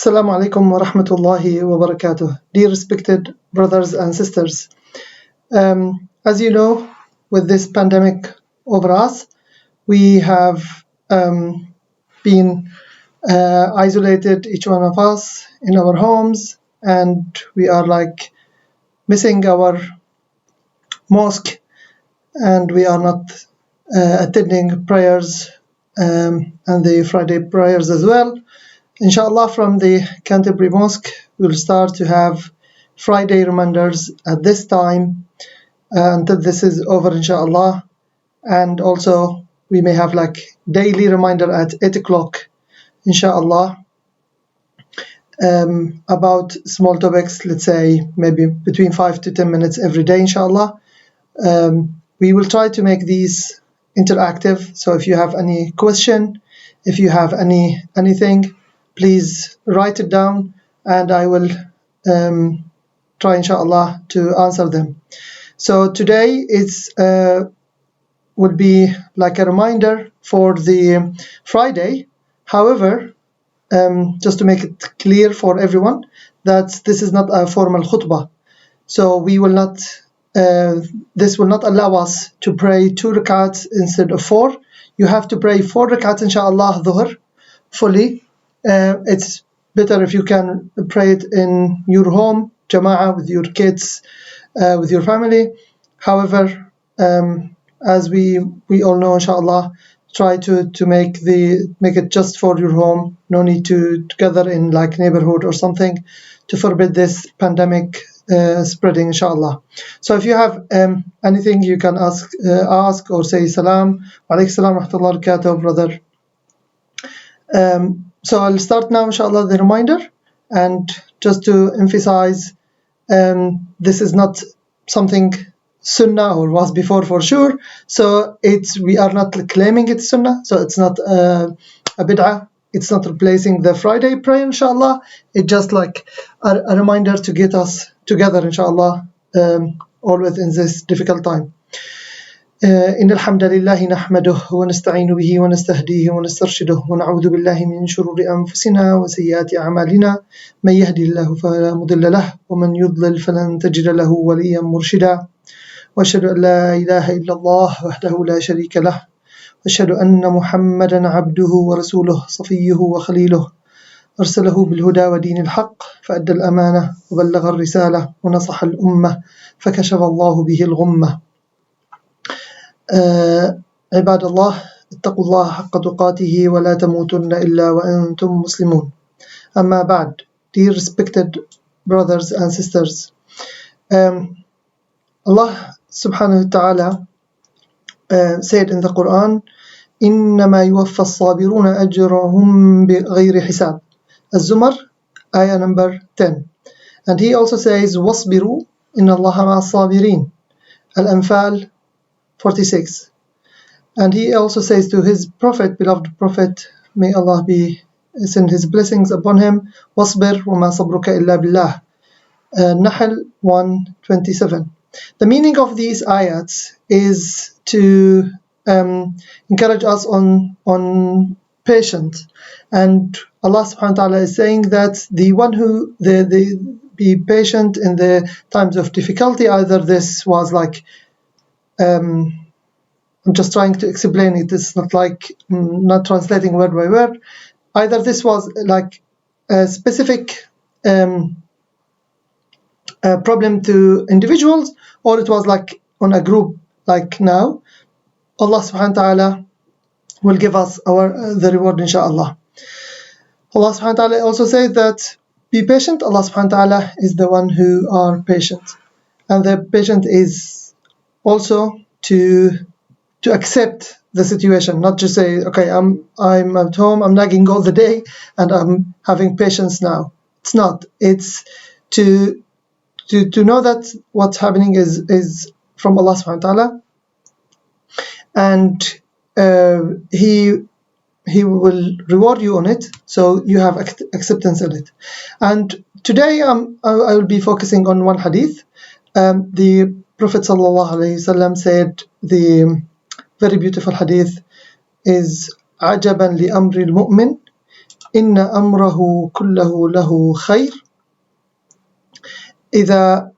Assalamu alaikum wa rahmatullahi wa barakatuh. Dear respected brothers and sisters, as you know, with this pandemic over us, we have been isolated, each one of us, in our homes, and we are like missing our mosque, and we are not attending prayers and the Friday prayers as well. Inshallah, from the Canterbury Mosque, we'll start to have Friday reminders at this time until this is over, inshallah. And also, we may have like daily reminder at 8 o'clock, inshallah, about small topics, let's say maybe between 5 to 10 minutes every day, inshallah. We will try to make these interactive. So if you have any question, if you have anything, please write it down and I will try inshallah to answer them. So today would be like a reminder for the Friday. However, just to make it clear for everyone that this is not a formal khutbah. So we will not, this will not allow us to pray 2 rakats instead of 4. You have to pray 4 rakats inshallah dhuhr fully. It's better if you can pray it in your home, jama'ah, with your kids, with your family. However, as we all know, inshallah, try to make it just for your home. No need to gather in like neighborhood or something to forbid this pandemic spreading, inshallah. So if you have anything, you can ask or say salam. Wa alaikum salam wa rahmatullahi wa barakatuh, brother. So I'll start now, inshallah, the reminder. And just to emphasize, this is not something sunnah or was before for sure. So we are not claiming it's sunnah. So it's not a bid'ah. It's not replacing the Friday prayer, inshallah. It's just like a reminder to get us together, inshallah, always in this difficult time. إن الحمد لله نحمده ونستعين به ونستهديه ونسترشده ونعوذ بالله من شرور أنفسنا وسيئات أعمالنا من يهدي الله فلا مضل له ومن يضلل فلن تجد له وليا مرشدا وأشهد أن لا إله إلا الله وحده لا شريك له وأشهد أن محمدا عبده ورسوله صفيه وخليله أرسله بالهدى ودين الحق فأدى الأمانة وبلغ الرسالة ونصح الأمة فكشف الله به الغمة. عباد الله اتقوا الله حق تقاته ولا تموتن إلا وأنتم مسلمون. أما بعد, dear respected brothers and sisters, Allah subhanahu wa ta'ala said in the Quran, إنما يوفى الصابرون أجرهم بغير حساب. Az-Zumar, ayah number 10. And he also says, وَاصْبِرُوا إِنَّ اللَّهَ مَعَ الصَّابِرِينَ. Al-Anfal 46. And he also says to his prophet, beloved prophet, may Allah send his blessings upon him, وَاصْبِرْ وَمَا صَبْرُكَ إِلَّا بِاللَّهِ. Nahl 127. The meaning of these ayats is to encourage us on patience. And Allah subhanahu wa ta'ala is saying that the one who be patient in the times of difficulty, either this was like I'm just trying to explain it. It's not like not translating word by word. Either this was like a specific problem to individuals, or it was like on a group. Like now, Allah subhanahu wa ta'ala will give us the reward, inshallah. Allah subhanahu wa ta'ala also says that be patient. Allah subhanahu wa ta'ala is the one who are patient, and the patient is also to accept the situation, not to say, okay, I'm at home, I'm nagging all the day, and I'm having patience now. It's not. It's to know that what's happening is from Allah subhanahu wa ta'ala, and He will reward you on it, so you have acceptance of it. And today I will be focusing on one hadith. The Prophet sallallahu alaihi wasallam said, the very beautiful hadith is عجبا لأمر المؤمن إن أمره كله له خير إذا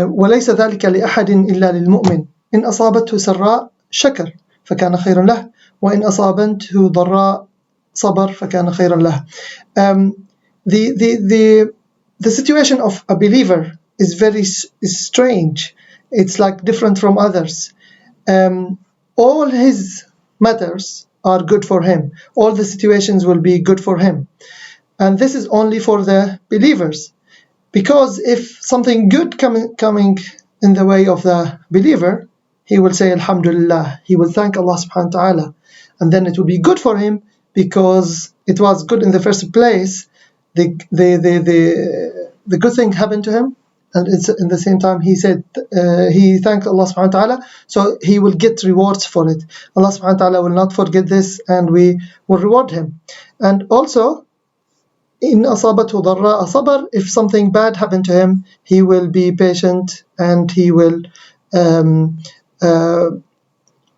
وليس ذلك لأحد إلا للمؤمن إن أصابته سراء شكر فكان خيرا له وإن أصابته ضراء صبر فكان خيرا له. The situation of a believer is very strange. It's like different from others. All his matters are good for him. All the situations will be good for him. And this is only for the believers. Because if something good coming in the way of the believer, he will say Alhamdulillah, he will thank Allah subhanahu wa ta'ala, and then it will be good for him because it was good in the first place. The good thing happened to him, and it's in the same time he said he thanked Allah subhanahu wa ta'ala, so he will get rewards for it. Allah subhanahu wa ta'ala will not forget this, and we will reward him. And also, in أصابته ضراء صبر, if something bad happened to him, he will be patient and he will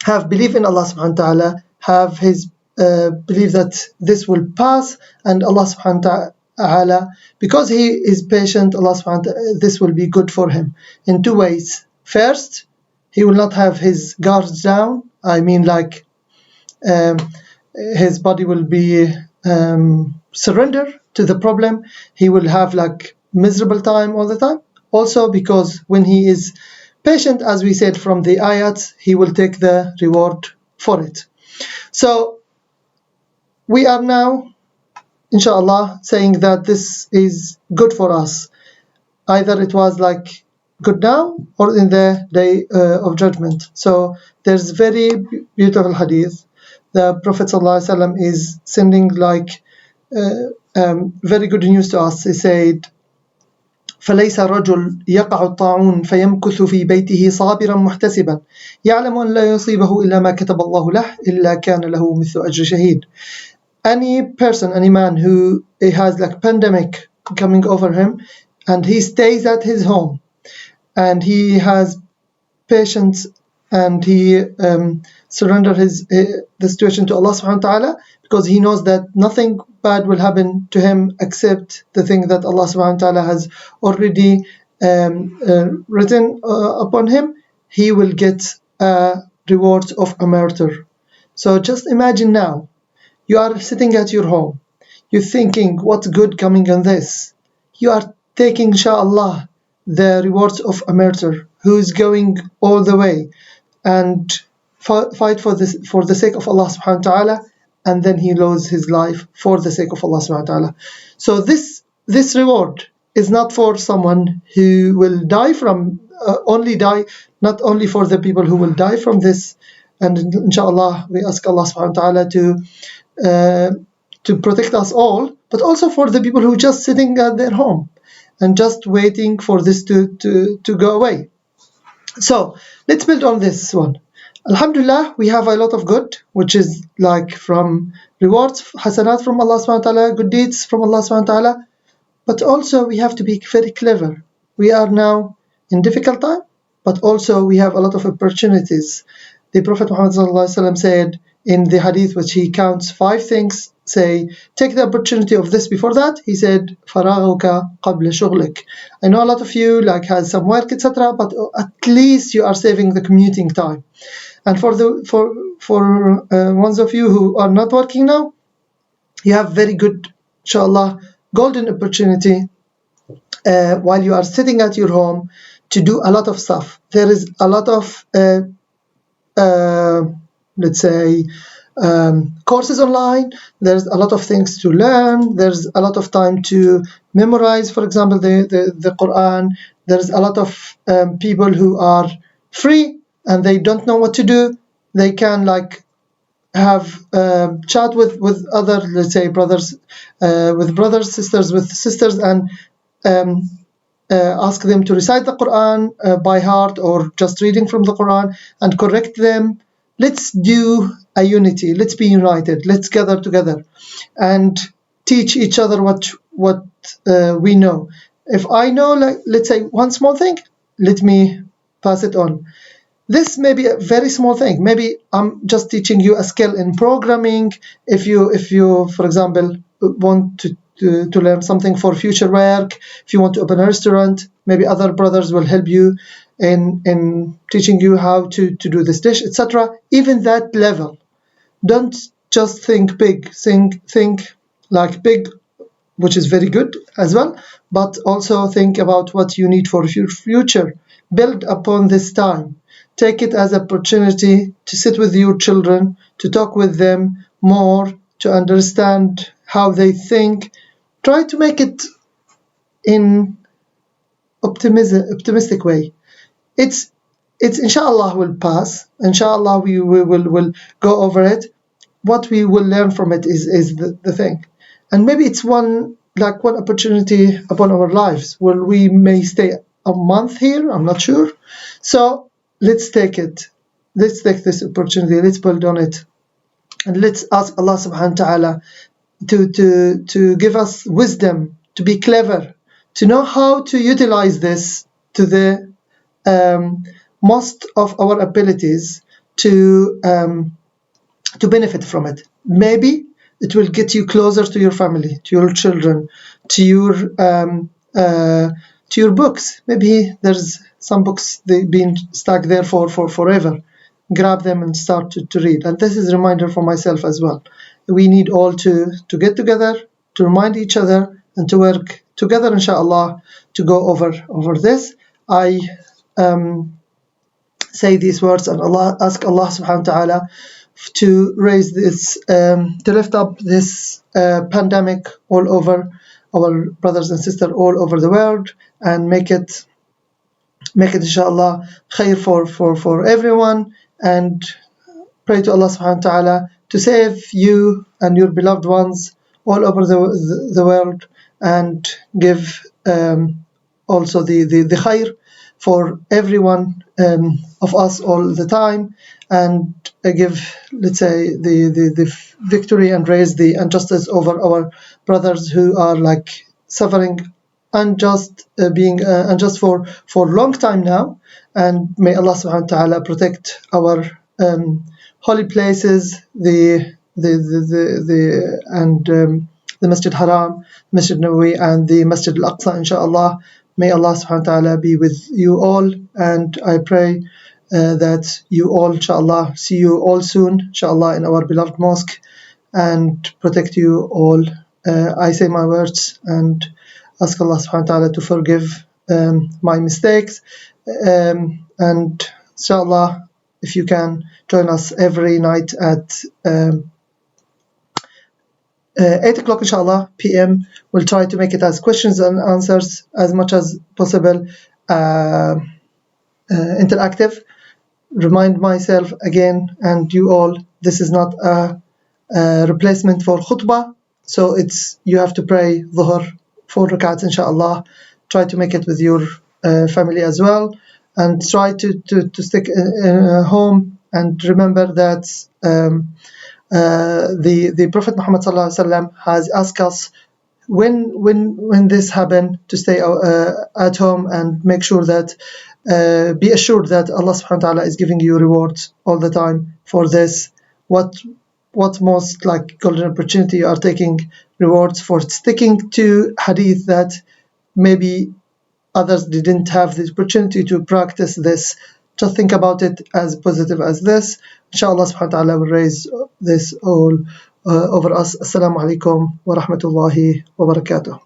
have belief in Allah subhanahu wa ta'ala, have his belief that this will pass, and Allah subhanahu wa ta'ala, because he is patient, Allah subhanahu wa ta'ala, this will be good for him in two ways. First, he will not have his guards down. I mean, like his body will be surrender to the problem. He will have like miserable time all the time. Also because when he is patient, as we said from the ayat, he will take the reward for it. So we are now, inshallah, saying that this is good for us. Either it was like good now or in the day of judgment. So there's very beautiful hadith. The Prophet ﷺ is sending like very good news to us. He said, فليس رجل يقع الطاعون فيمكث في بيته صابرا محتسبا يعلم أن لا يصيبه إلا ما كتب الله له إلا كان له مثل أجر شهيد. Any person, any man who has like pandemic coming over him and he stays at his home and he has patience and he surrender the situation to Allah subhanahu wa ta'ala, because he knows that nothing bad will happen to him except the thing that Allah subhanahu wa ta'ala has already written upon him, he will get rewards of a martyr. So just imagine now, you are sitting at your home, you're thinking what's good coming on this. You are taking, inshallah, the rewards of a martyr who is going all the way and fight for the sake of Allah subhanahu wa ta'ala, and then he loses his life for the sake of Allah subhanahu wa ta'ala. So this reward is not for someone who will die from not only for the people who will die from this, and inshallah we ask Allah subhanahu wa ta'ala to protect us all, but also for the people who are just sitting at their home and just waiting for this to go away. So let's build on this one. Alhamdulillah, we have a lot of good, which is like from rewards, hasanat from Allah subhanahu wa ta'ala, good deeds from Allah subhanahu wa ta'ala. But also we have to be very clever. We are now in difficult time, but also we have a lot of opportunities. The Prophet Muhammad sallallahu alaihi wasallam said in the hadith, which he counts 5 things, say, take the opportunity of this before that. He said, فَرَاغُكَ قَبْلَ شُغْلِكَ. I know a lot of you like has some work, etc., but at least you are saving the commuting time. And for ones of you who are not working now, you have very good, inshallah, golden opportunity while you are sitting at your home to do a lot of stuff. There is a lot of let's say courses online. There's a lot of things to learn. There's a lot of time to memorize, for example, the Quran. There's a lot of people who are free and they don't know what to do. They can like have chat with other, let's say, brothers, sisters with sisters, and ask them to recite the Quran by heart or just reading from the Quran and correct them. Let's do a unity. Let's be united. Let's gather together and teach each other what we know. If I know, like, let's say, one small thing, let me pass it on. This may be a very small thing. Maybe I'm just teaching you a skill in programming. If you for example, want to learn something for future work, if you want to open a restaurant, maybe other brothers will help you in teaching you how to do this dish, etc. Even that level. Don't just think big. Think like big, which is very good as well, but also think about what you need for your future. Build upon this time. Take it as an opportunity to sit with your children, to talk with them more, to understand how they think. Try to make it in optimistic way. It's inshallah will pass. Inshallah we will go over it. What we will learn from it is the thing. And maybe it's one opportunity upon our lives where we may stay a month here, I'm not sure. So let's take it. Let's take this opportunity, let's build on it. And let's ask Allah subhanahu wa ta'ala to give us wisdom, to be clever, to know how to utilize this to the most of our abilities to benefit from it. Maybe it will get you closer to your family, to your children, to your books. Maybe there's some books they've been stuck there for forever. Grab them and start to read. And this is a reminder for myself as well. We need all to get together, to remind each other, and to work together, inshallah, to go over this. I say these words and ask Allah subhanahu wa ta'ala to raise this, to lift up this pandemic all over our brothers and sisters all over the world, and make it inshallah khair for everyone, and pray to Allah subhanahu wa ta'ala to save you and your beloved ones all over the world, and give also the khair for everyone of us all the time, and give, let's say, the victory and raise the injustice over our brothers who are suffering being unjust for a long time now. And may Allah subhanahu wa ta'ala protect our holy places, the Masjid Haram, Masjid Nabawi, and the Masjid Al-Aqsa, inshallah. May Allah subhanahu wa ta'ala be with you all, and I pray that you all, inshallah, see you all soon, inshallah, in our beloved mosque, and protect you all. I say my words and ask Allah subhanahu wa ta'ala to forgive my mistakes, and inshallah, if you can join us every night at 8 o'clock, inshallah, p.m. We'll try to make it as questions and answers as much as possible interactive. Remind myself again and you all, this is not a replacement for khutbah, so you have to pray dhuhr 4 rakats, inshallah. Try to make it with your family as well, and try to stick in home, and remember that the Prophet Muhammad sallallahu alaihi wasallam has asked us when this happened to stay at home and make sure that be assured that Allah subhanahu wa ta'ala is giving you rewards all the time for this. What most golden opportunity you are taking rewards for sticking to hadith that maybe others didn't have the opportunity to practice this. Just think about it as positive as this. Inshallah subhanahu wa ta'ala will raise this all over us. Assalamu alaikum wa rahmatullahi wa barakatuh.